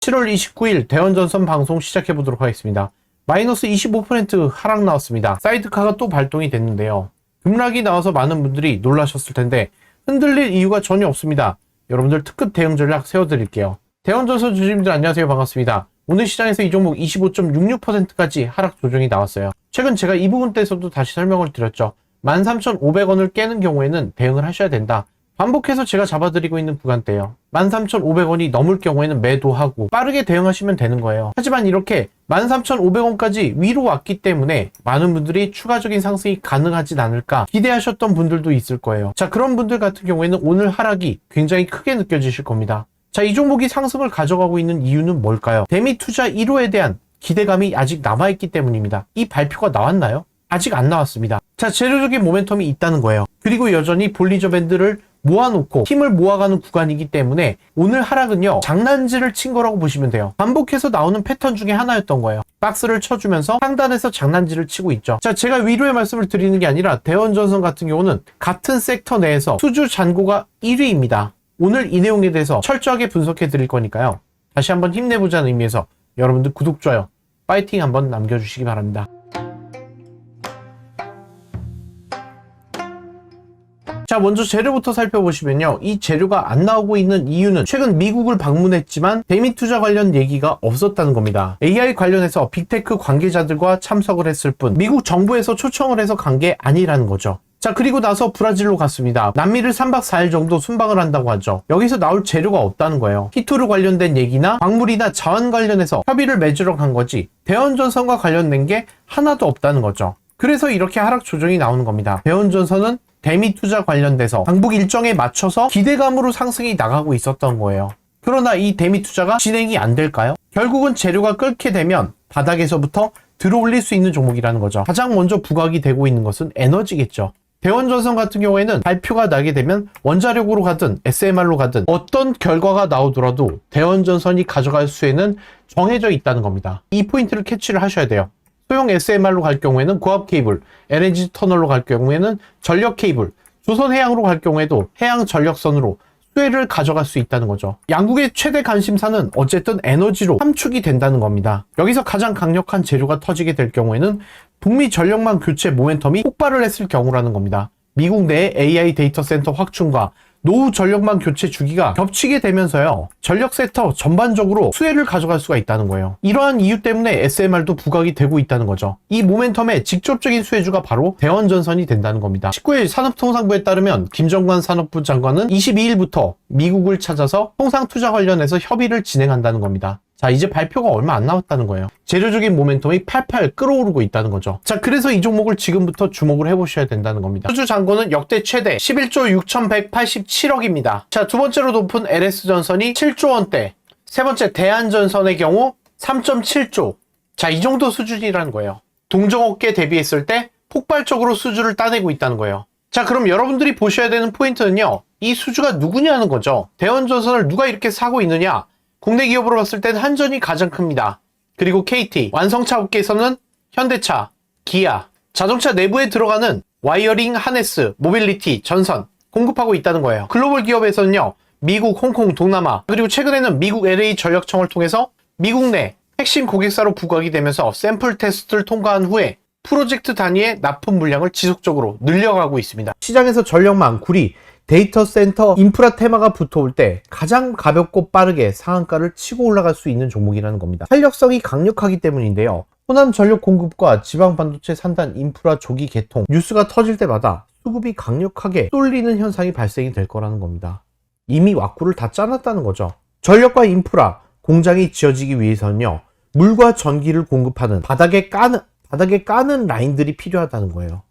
7월 29일 대원전선 방송 시작해보도록 하겠습니다. 마이너스 25% 하락 나왔습니다. 사이드카가 또 발동이 됐는데요. 급락이 나와서 많은 분들이 놀라셨을 텐데 흔들릴 이유가 전혀 없습니다. 여러분들 특급 대응 전략 세워드릴게요. 대원전선 주주님들 안녕하세요. 반갑습니다. 오늘 시장에서 이 종목 25.66%까지 하락 조정이 나왔어요. 최근 제가 이 부분대에서도 다시 설명을 드렸죠. 13,500원을 깨는 경우에는 대응을 하셔야 된다. 반복해서 제가 잡아드리고 있는 구간대예요. 13,500원이 넘을 경우에는 매도하고 빠르게 대응하시면 되는 거예요. 하지만 이렇게 13,500원까지 위로 왔기 때문에 많은 분들이 추가적인 상승이 가능하진 않을까 기대하셨던 분들도 있을 거예요. 자, 그런 분들 같은 경우에는 오늘 하락이 굉장히 크게 느껴지실 겁니다. 자, 이 종목이 상승을 가져가고 있는 이유는 뭘까요? 대미 투자 1호에 대한 기대감이 아직 남아있기 때문입니다. 이 발표가 나왔나요? 아직 안 나왔습니다. 자, 재료적인 모멘텀이 있다는 거예요. 그리고 여전히 볼리저 밴드를 모아놓고 힘을 모아가는 구간이기 때문에 오늘 하락은요, 장난질을 친 거라고 보시면 돼요. 반복해서 나오는 패턴 중에 하나였던 거예요. 박스를 쳐주면서 상단에서 장난질을 치고 있죠. 자, 제가 위로의 말씀을 드리는 게 아니라 대원전선 같은 경우는 같은 섹터 내에서 수주 잔고가 1위입니다. 오늘 이 내용에 대해서 철저하게 분석해 드릴 거니까요. 다시 한번 힘내보자는 의미에서 여러분들 구독, 좋아요, 파이팅 한번 남겨주시기 바랍니다. 자, 먼저 재료부터 살펴보시면요. 이 재료가 안 나오고 있는 이유는 최근 미국을 방문했지만 대미 투자 관련 얘기가 없었다는 겁니다. AI 관련해서 빅테크 관계자들과 참석을 했을 뿐 미국 정부에서 초청을 해서 간 게 아니라는 거죠. 자, 그리고 나서 브라질로 갔습니다. 남미를 3박 4일 정도 순방을 한다고 하죠. 여기서 나올 재료가 없다는 거예요. 히토르 관련된 얘기나 광물이나 자원 관련해서 협의를 맺으러 간 거지 대원전선과 관련된 게 하나도 없다는 거죠. 그래서 이렇게 하락 조정이 나오는 겁니다. 대원전선은 대미 투자 관련돼서 방북 일정에 맞춰서 기대감으로 상승이 나가고 있었던 거예요. 그러나 이 대미 투자가 진행이 안 될까요? 결국은 재료가 끓게 되면 바닥에서부터 들어올릴 수 있는 종목이라는 거죠. 가장 먼저 부각이 되고 있는 것은 에너지겠죠. 대원전선 같은 경우에는 발표가 나게 되면 원자력으로 가든 SMR로 가든 어떤 결과가 나오더라도 대원전선이 가져갈 수에는 정해져 있다는 겁니다. 이 포인트를 캐치를 하셔야 돼요. 소형 SMR로 갈 경우에는 고압 케이블, LNG 터널로 갈 경우에는 전력 케이블, 조선해양으로 갈 경우에도 해양 전력선으로 수혜를 가져갈 수 있다는 거죠. 양국의 최대 관심사는 어쨌든 에너지로 함축이 된다는 겁니다. 여기서 가장 강력한 재료가 터지게 될 경우에는 북미 전력망 교체 모멘텀이 폭발을 했을 경우라는 겁니다. 미국 내 AI 데이터 센터 확충과 노후 전력망 교체 주기가 겹치게 되면서요, 전력 섹터 전반적으로 수혜를 가져갈 수가 있다는 거예요. 이러한 이유 때문에 SMR도 부각이 되고 있다는 거죠. 이 모멘텀의 직접적인 수혜주가 바로 대원전선이 된다는 겁니다. 19일 산업통상부에 따르면 김정관 산업부 장관은 22일부터 미국을 찾아서 통상투자 관련해서 협의를 진행한다는 겁니다. 자, 이제 발표가 얼마 안 남았다는 거예요. 재료적인 모멘텀이 팔팔 끓어오르고 있다는 거죠. 자, 그래서 이 종목을 지금부터 주목을 해보셔야 된다는 겁니다. 수주 잔고는 역대 최대 11조 6,187억입니다. 자, 두 번째로 높은 LS전선이 7조 원대, 세 번째 대한전선의 경우 3.7조. 자, 이 정도 수준이라는 거예요. 동종업계 대비했을 때 폭발적으로 수주를 따내고 있다는 거예요. 자, 그럼 여러분들이 보셔야 되는 포인트는요, 이 수주가 누구냐는 거죠. 대원전선을 누가 이렇게 사고 있느냐? 국내 기업으로 봤을 때는 한전이 가장 큽니다. 그리고 KT, 완성차 업계에서는 현대차, 기아, 자동차 내부에 들어가는 와이어링, 하네스, 모빌리티, 전선 공급하고 있다는 거예요. 글로벌 기업에서는요, 미국, 홍콩, 동남아, 그리고 최근에는 미국 LA 전력청을 통해서 미국 내 핵심 고객사로 부각이 되면서 샘플 테스트를 통과한 후에 프로젝트 단위의 납품 물량을 지속적으로 늘려가고 있습니다. 시장에서 전력망, 구리, 데이터 센터 인프라 테마가 붙어올 때 가장 가볍고 빠르게 상한가를 치고 올라갈 수 있는 종목이라는 겁니다. 탄력성이 강력하기 때문인데요. 호남 전력 공급과 지방 반도체 산단 인프라 조기 개통 뉴스가 터질 때마다 수급이 강력하게 쏠리는 현상이 발생이 될 거라는 겁니다. 이미 왁구를 다 짜놨다는 거죠. 전력과 인프라 공장이 지어지기 위해서는요, 물과 전기를 공급하는 바닥에 까는 라인들이 필요하다는 거예요.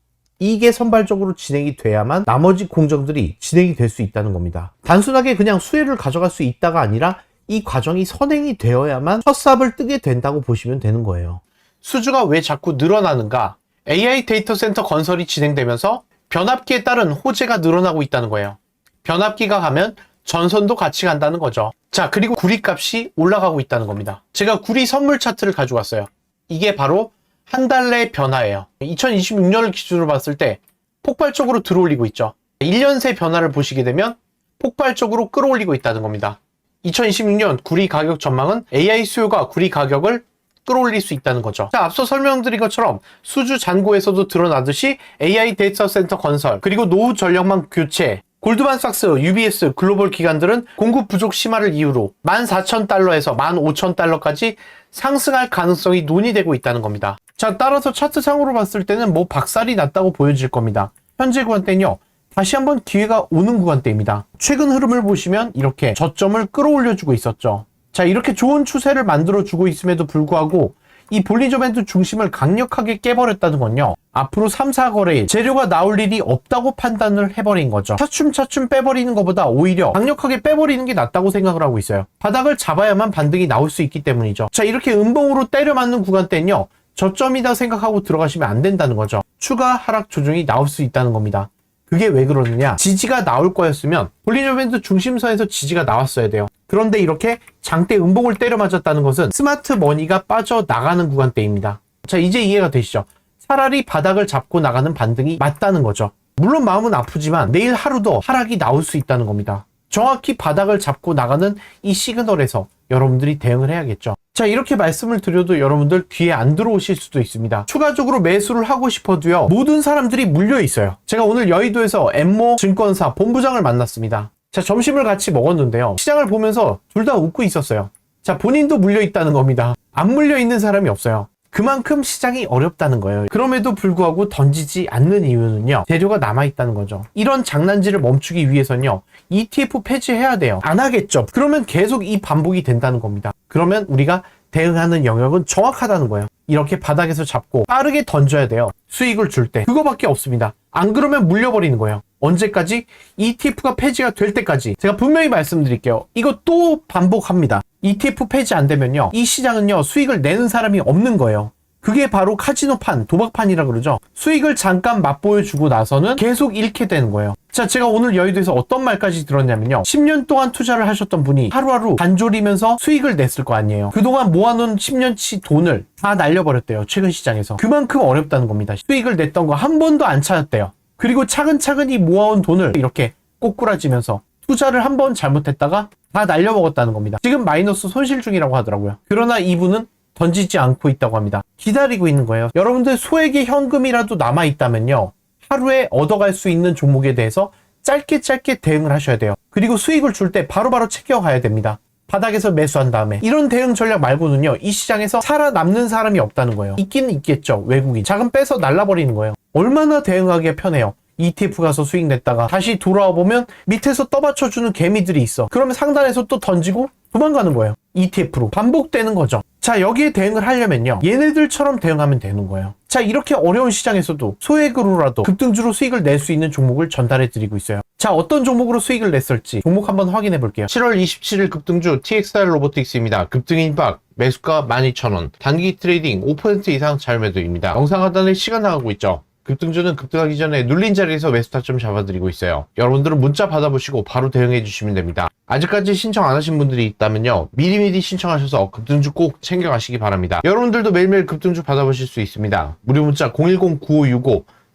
이게 선발적으로 진행이 돼야만 나머지 공정들이 진행이 될 수 있다는 겁니다. 단순하게 그냥 수혜를 가져갈 수 있다가 아니라 이 과정이 선행이 되어야만 첫 삽을 뜨게 된다고 보시면 되는 거예요. 수주가 왜 자꾸 늘어나는가? AI 데이터 센터 건설이 진행되면서 변압기에 따른 호재가 늘어나고 있다는 거예요. 변압기가 가면 전선도 같이 간다는 거죠. 자, 그리고 구리 값이 올라가고 있다는 겁니다. 제가 구리 선물 차트를 가져왔어요. 이게 바로 한 달 내 변화예요. 2026년을 기준으로 봤을 때 폭발적으로 들어올리고 있죠. 1년 새 변화를 보시게 되면 폭발적으로 끌어올리고 있다는 겁니다. 2026년 구리 가격 전망은 AI 수요가 구리 가격을 끌어올릴 수 있다는 거죠. 자, 앞서 설명드린 것처럼 수주 잔고에서도 드러나듯이 AI 데이터 센터 건설, 그리고 노후 전력망 교체, 골드만삭스, UBS, 글로벌 기관들은 공급 부족 심화를 이유로 14,000달러에서 15,000달러까지 상승할 가능성이 논의되고 있다는 겁니다. 자, 따라서 차트상으로 봤을 때는 뭐 박살이 났다고 보여질 겁니다. 현재 구간대는요, 다시 한번 기회가 오는 구간대입니다. 최근 흐름을 보시면 이렇게 저점을 끌어올려주고 있었죠. 자, 이렇게 좋은 추세를 만들어주고 있음에도 불구하고 이 볼린저 밴드 중심을 강력하게 깨버렸다는 건요, 앞으로 3, 4거래일 재료가 나올 일이 없다고 판단을 해버린 거죠. 차츰차츰 빼버리는 것보다 오히려 강력하게 빼버리는 게 낫다고 생각을 하고 있어요. 바닥을 잡아야만 반등이 나올 수 있기 때문이죠. 자, 이렇게 음봉으로 때려 맞는 구간대는요, 저점이다 생각하고 들어가시면 안 된다는 거죠. 추가 하락 조정이 나올 수 있다는 겁니다. 그게 왜 그러느냐, 지지가 나올 거였으면 볼린저 밴드 중심선에서 지지가 나왔어야 돼요. 그런데 이렇게 장대 음봉을 때려 맞았다는 것은 스마트 머니가 빠져나가는 구간대입니다. 자, 이제 이해가 되시죠? 차라리 바닥을 잡고 나가는 반등이 맞다는 거죠. 물론 마음은 아프지만 내일 하루도 하락이 나올 수 있다는 겁니다. 정확히 바닥을 잡고 나가는 이 시그널에서 여러분들이 대응을 해야겠죠. 자, 이렇게 말씀을 드려도 여러분들 귀에 안 들어오실 수도 있습니다. 추가적으로 매수를 하고 싶어도요, 모든 사람들이 물려 있어요. 제가 오늘 여의도에서 엠모 증권사 본부장을 만났습니다. 자, 점심을 같이 먹었는데요, 시장을 보면서 둘 다 웃고 있었어요. 자, 본인도 물려 있다는 겁니다. 안 물려 있는 사람이 없어요. 그만큼 시장이 어렵다는 거예요. 그럼에도 불구하고 던지지 않는 이유는요, 재료가 남아있다는 거죠. 이런 장난질을 멈추기 위해서는요, ETF 폐지해야 돼요. 안 하겠죠. 그러면 계속 이 반복이 된다는 겁니다. 그러면 우리가 대응하는 영역은 정확하다는 거예요. 이렇게 바닥에서 잡고 빠르게 던져야 돼요. 수익을 줄 때. 그거밖에 없습니다. 안 그러면 물려버리는 거예요. 언제까지? ETF가 폐지가 될 때까지. 제가 분명히 말씀드릴게요. 이거 또 반복합니다. ETF 폐지 안 되면요, 이 시장은요, 수익을 내는 사람이 없는 거예요. 그게 바로 카지노판, 도박판이라 그러죠. 수익을 잠깐 맛보여주고 나서는 계속 잃게 되는 거예요. 자, 제가 오늘 여의도에서 어떤 말까지 들었냐면요, 10년 동안 투자를 하셨던 분이 하루하루 단조리면서 수익을 냈을 거 아니에요. 그동안 모아놓은 10년치 돈을 다 날려버렸대요. 최근 시장에서. 그만큼 어렵다는 겁니다. 수익을 냈던 거 한 번도 안 찾았대요. 그리고 차근차근히 모아온 돈을 이렇게 꼬꾸라지면서 투자를 한 번 잘못했다가 다 날려먹었다는 겁니다. 지금 마이너스 손실 중이라고 하더라고요. 그러나 이분은 던지지 않고 있다고 합니다. 기다리고 있는 거예요. 여러분들 소액의 현금이라도 남아있다면요, 하루에 얻어갈 수 있는 종목에 대해서 짧게 대응을 하셔야 돼요. 그리고 수익을 줄 때 바로바로 챙겨가야 됩니다. 바닥에서 매수한 다음에. 이런 대응 전략 말고는요, 이 시장에서 살아남는 사람이 없다는 거예요. 있기는 있겠죠. 외국인. 자금 빼서 날라버리는 거예요. 얼마나 대응하기가 편해요. ETF 가서 수익 냈다가 다시 돌아와 보면 밑에서 떠받쳐주는 개미들이 있어. 그러면 상단에서 또 던지고 도망가는 거예요. ETF로. 반복되는 거죠. 자, 여기에 대응을 하려면요, 얘네들처럼 대응하면 되는 거예요. 자, 이렇게 어려운 시장에서도 소액으로라도 급등주로 수익을 낼 수 있는 종목을 전달해 드리고 있어요. 자, 어떤 종목으로 수익을 냈을지 종목 한번 확인해 볼게요. 7월 27일 급등주 TXR 로보틱스입니다. 급등 임박, 매수가 12,000원, 단기 트레이딩 5% 이상 자유매도입니다. 영상 하단에 시간 나가고 있죠. 급등주는 급등하기 전에 눌린 자리에서 매수 타점 잡아드리고 있어요. 여러분들은 문자 받아보시고 바로 대응해 주시면 됩니다. 아직까지 신청 안 하신 분들이 있다면요, 미리미리 신청하셔서 급등주 꼭 챙겨가시기 바랍니다. 여러분들도 매일매일 급등주 받아보실 수 있습니다. 무료 문자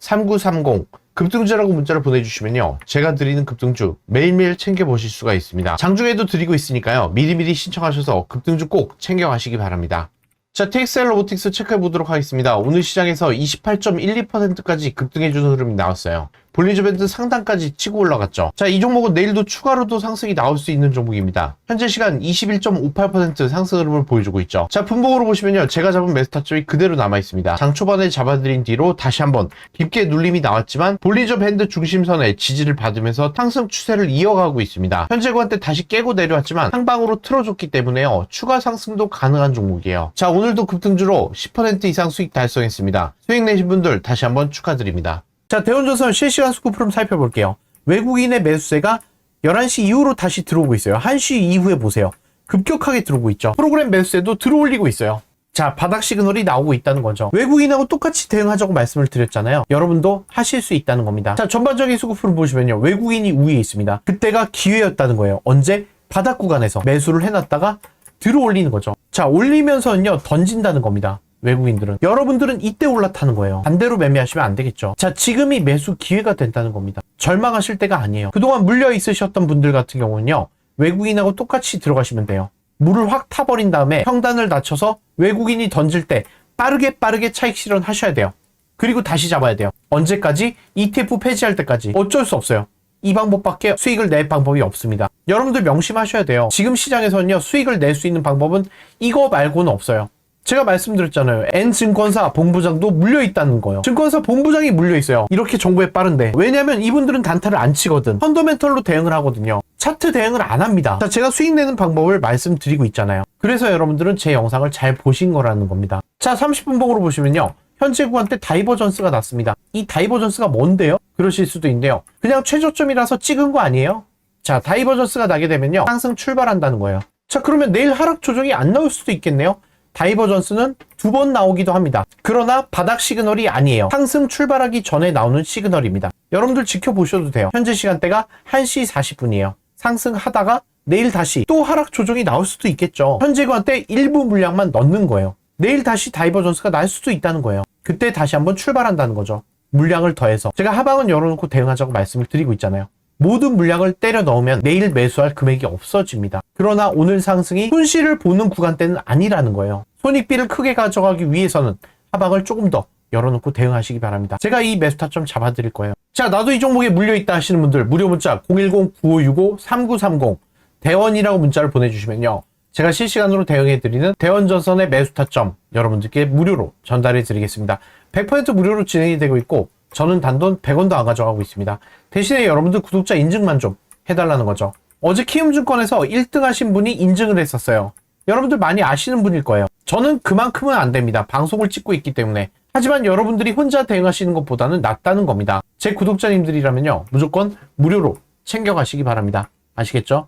010-9565-3930 급등주라고 문자를 보내주시면요, 제가 드리는 급등주 매일매일 챙겨보실 수가 있습니다. 장중에도 드리고 있으니까요, 미리미리 신청하셔서 급등주 꼭 챙겨가시기 바랍니다. 자, TXR 로보틱스 체크해 보도록 하겠습니다. 오늘 시장에서 28.12%까지 급등해주는 흐름이 나왔어요. 볼린저 밴드 상단까지 치고 올라갔죠. 자, 이 종목은 내일도 추가로도 상승이 나올 수 있는 종목입니다. 현재 시간 21.58% 상승 흐름을 보여주고 있죠. 자, 분봉으로 보시면요, 제가 잡은 매수 타점이 그대로 남아 있습니다. 장 초반에 잡아드린 뒤로 다시 한번 깊게 눌림이 나왔지만 볼린저 밴드 중심선에 지지를 받으면서 상승 추세를 이어가고 있습니다. 현재 구간대 다시 깨고 내려왔지만 상방으로 틀어줬기 때문에요, 추가 상승도 가능한 종목이에요. 자, 오늘도 급등주로 10% 이상 수익 달성했습니다. 수익 내신 분들 다시 한번 축하드립니다. 자, 대운전선 실시간 스코프 흐름 살펴볼게요. 외국인의 매수세가 11시 이후로 다시 들어오고 있어요. 1시 이후에 보세요. 급격하게 들어오고 있죠. 프로그램 매수세도 들어올리고 있어요. 자, 바닥 시그널이 나오고 있다는 거죠. 외국인하고 똑같이 대응하자고 말씀을 드렸잖아요. 여러분도 하실 수 있다는 겁니다. 자, 전반적인 스코프 흐름 보시면요, 외국인이 우위에 있습니다. 그때가 기회였다는 거예요. 언제? 바닥 구간에서 매수를 해놨다가 들어올리는 거죠. 자, 올리면서는요, 던진다는 겁니다. 외국인들은. 여러분들은 이때 올라타는 거예요. 반대로 매매하시면 안 되겠죠. 자, 지금이 매수 기회가 된다는 겁니다. 절망하실 때가 아니에요. 그동안 물려 있으셨던 분들 같은 경우는요, 외국인하고 똑같이 들어가시면 돼요. 물을 확 타버린 다음에 평단을 낮춰서 외국인이 던질 때 빠르게 차익 실현하셔야 돼요. 그리고 다시 잡아야 돼요. 언제까지? ETF 폐지할 때까지. 어쩔 수 없어요. 이 방법밖에 수익을 낼 방법이 없습니다. 여러분들 명심하셔야 돼요. 지금 시장에서는요, 수익을 낼 수 있는 방법은 이거 말고는 없어요. 제가 말씀드렸잖아요. N증권사 본부장도 물려있다는 거예요. 증권사 본부장이 물려있어요. 이렇게 정보에 빠른데. 왜냐면 이분들은 단타를 안 치거든. 펀더멘털로 대응을 하거든요. 차트 대응을 안 합니다. 자, 제가 수익 내는 방법을 말씀드리고 있잖아요. 그래서 여러분들은 제 영상을 잘 보신 거라는 겁니다. 자, 30분 봉으로 보시면요, 현재 구간대 다이버전스가 났습니다. 이 다이버전스가 뭔데요? 그러실 수도 있는데요. 그냥 최저점이라서 찍은 거 아니에요? 자, 다이버전스가 나게 되면요, 상승 출발한다는 거예요. 자, 그러면 내일 하락 조정이 안 나올 수도 있겠네요. 다이버전스는 2번 나오기도 합니다. 그러나 바닥 시그널이 아니에요. 상승 출발하기 전에 나오는 시그널입니다. 여러분들 지켜보셔도 돼요. 현재 시간대가 1시 40분이에요. 상승하다가 내일 다시 또 하락 조정이 나올 수도 있겠죠. 현재 구간대 일부 물량만 넣는 거예요. 내일 다시 다이버전스가 날 수도 있다는 거예요. 그때 다시 한번 출발한다는 거죠. 물량을 더해서. 제가 하방은 열어놓고 대응하자고 말씀을 드리고 있잖아요. 모든 물량을 때려 넣으면 내일 매수할 금액이 없어집니다. 그러나 오늘 상승이 손실을 보는 구간대는 아니라는 거예요. 손익비를 크게 가져가기 위해서는 하방을 조금 더 열어놓고 대응하시기 바랍니다. 제가 이 매수 타점 잡아드릴 거예요. 자, 나도 이 종목에 물려있다 하시는 분들 무료 문자 010-9565-3930 대원이라고 문자를 보내주시면요, 제가 실시간으로 대응해드리는 대원전선의 매수 타점 여러분들께 무료로 전달해 드리겠습니다. 100% 무료로 진행이 되고 있고 저는 단돈 100원도 안 가져가고 있습니다. 대신에 여러분들 구독자 인증만 좀 해달라는 거죠. 어제 키움증권에서 1등 하신 분이 인증을 했었어요. 여러분들 많이 아시는 분일 거예요. 저는 그만큼은 안 됩니다. 방송을 찍고 있기 때문에. 하지만 여러분들이 혼자 대응하시는 것보다는 낫다는 겁니다. 제 구독자님들이라면요, 무조건 무료로 챙겨가시기 바랍니다. 아시겠죠?